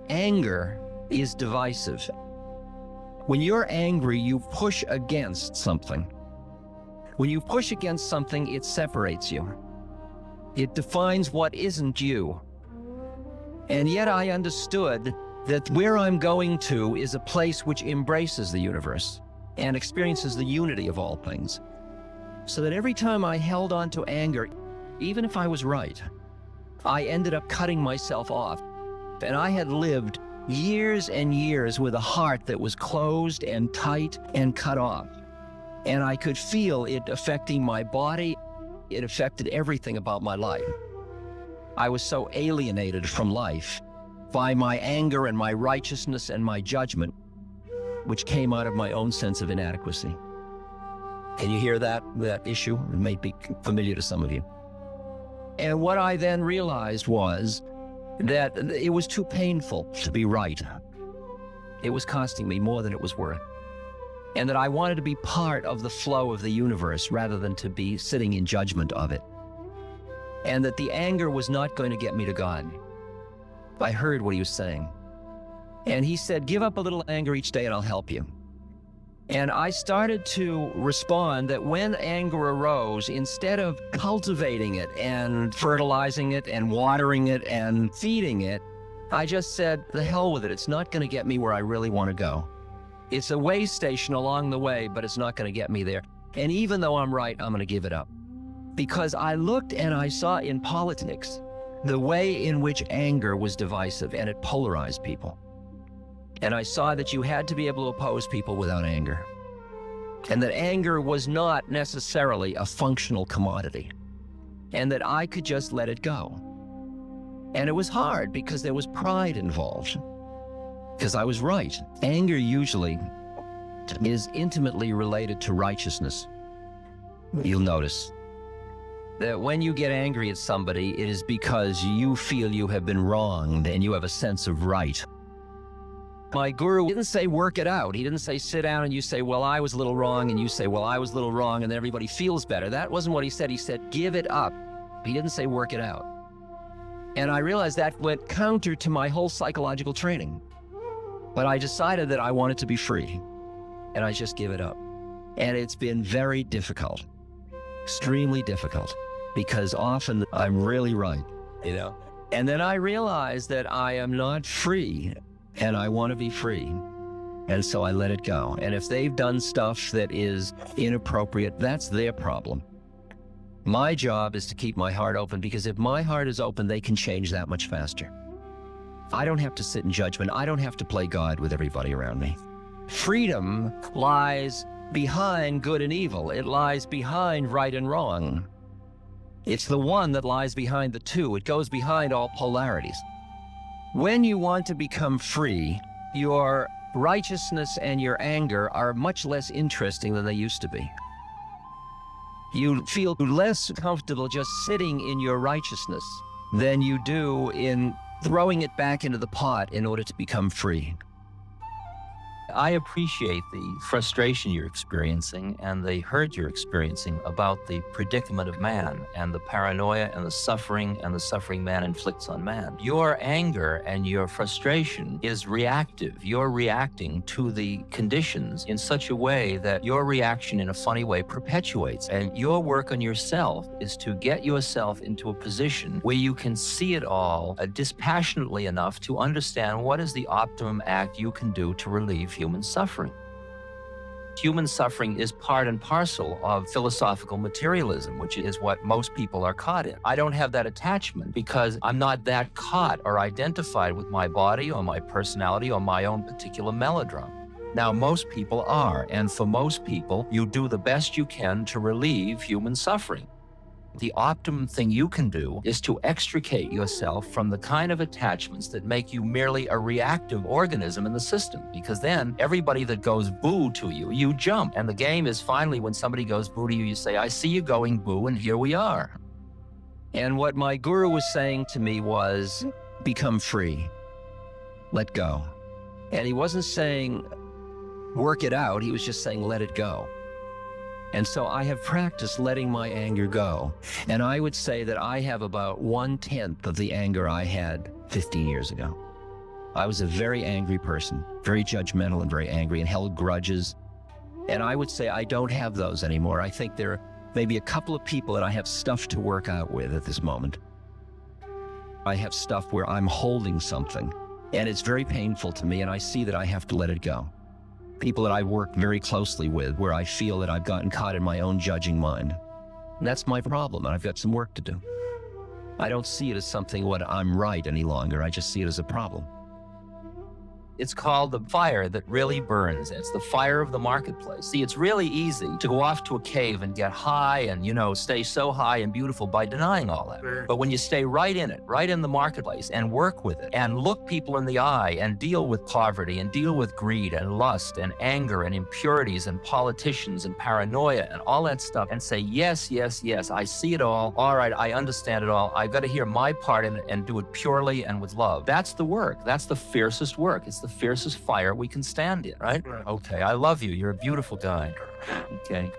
Anger is divisive. When you're angry, you push against something. When you push against something, it separates you. It defines what isn't you. And yet I understood that where I'm going to is a place which embraces the universe and experiences the unity of all things. So that every time I held on to anger, even if I was right, I ended up cutting myself off. And I had lived years and years with a heart that was closed and tight and cut off. And I could feel it affecting my body. It affected everything about my life. I was so alienated from life by my anger and my righteousness and my judgment, which came out of my own sense of inadequacy. Can you hear that issue? It may be familiar to some of you. And what I then realized was that it was too painful to be right. It was costing me more than it was worth. And that I wanted to be part of the flow of the universe rather than to be sitting in judgment of it. And that the anger was not going to get me to God. I heard what he was saying. And he said, give up a little anger each day and I'll help you. And I started to respond that when anger arose, instead of cultivating it and fertilizing it and watering it and feeding it, I just said, the hell with it. It's not going to get me where I really want to go. It's a way station along the way, but it's not going to get me there. And even though I'm right, I'm going to give it up. Because I looked and I saw in politics the way in which anger was divisive and it polarized people. And I saw that you had to be able to oppose people without anger. And that anger was not necessarily a functional commodity. And that I could just let it go. And it was hard because there was pride involved. Because I was right. Anger usually is intimately related to righteousness. You'll notice that when you get angry at somebody, it is because you feel you have been wronged and you have a sense of right. My guru didn't say work it out. He didn't say sit down and you say, well, I was a little wrong, and you say, well, I was a little wrong, and then everybody feels better. That wasn't what he said. He said, give it up. He didn't say work it out. And I realized that went counter to my whole psychological training. But I decided that I wanted to be free, and I just give it up. And it's been very difficult, extremely difficult, because often I'm really right, you know? And then I realized that I am not free, and I want to be free. And so I let it go. And if they've done stuff that is inappropriate, that's their problem. My job is to keep my heart open, because if my heart is open, they can change that much faster. I don't have to sit in judgment. I don't have to play God with everybody around me. Freedom lies behind good and evil. It lies behind right and wrong. It's the one that lies behind the two. It goes behind all polarities. When you want to become free, your righteousness and your anger are much less interesting than they used to be. You feel less comfortable just sitting in your righteousness than you do in throwing it back into the pot in order to become free. I appreciate the frustration you're experiencing and the hurt you're experiencing about the predicament of man and the paranoia and the suffering man inflicts on man. Your anger and your frustration is reactive. You're reacting to the conditions in such a way that your reaction in a funny way perpetuates. And your work on yourself is to get yourself into a position where you can see it all dispassionately enough to understand what is the optimum act you can do to relieve human suffering. Human suffering is part and parcel of philosophical materialism, which is what most people are caught in. I don't have that attachment because I'm not that caught or identified with my body or my personality or my own particular melodrama. Now, most people are, and for most people, you do the best you can to relieve human suffering. The optimum thing you can do is to extricate yourself from the kind of attachments that make you merely a reactive organism in the system, because then everybody that goes boo to you, you jump. And the game is finally when somebody goes boo to you, you say, I see you going boo, and here we are. And what my guru was saying to me was, become free, let go. And he wasn't saying, work it out. He was just saying, let it go. And so I have practiced letting my anger go. And I would say that I have about 1/10 of the anger I had 15 years ago. I was a very angry person, very judgmental and very angry, and held grudges. And I would say I don't have those anymore. I think there are maybe a couple of people that I have stuff to work out with at this moment. I have stuff where I'm holding something, and it's very painful to me, and I see that I have to let it go. People that I work very closely with, where I feel that I've gotten caught in my own judging mind. And that's my problem, and I've got some work to do. I don't see it as something what I'm right any longer. I just see it as a problem. It's called the fire that really burns. It's the fire of the marketplace. See, it's really easy to go off to a cave and get high and, stay so high and beautiful by denying all that. But when you stay right in it, right in the marketplace, and work with it, and look people in the eye, and deal with poverty, and deal with greed, and lust, and anger, and impurities, and politicians, and paranoia, and all that stuff, and say, yes, yes, yes, I see it all. All right, I understand it all. I've got to hear my part in it and do it purely and with love. That's the work. That's the fiercest work. It's the fiercest fire we can stand in, right? Okay, I love you. You're a beautiful guy. Okay.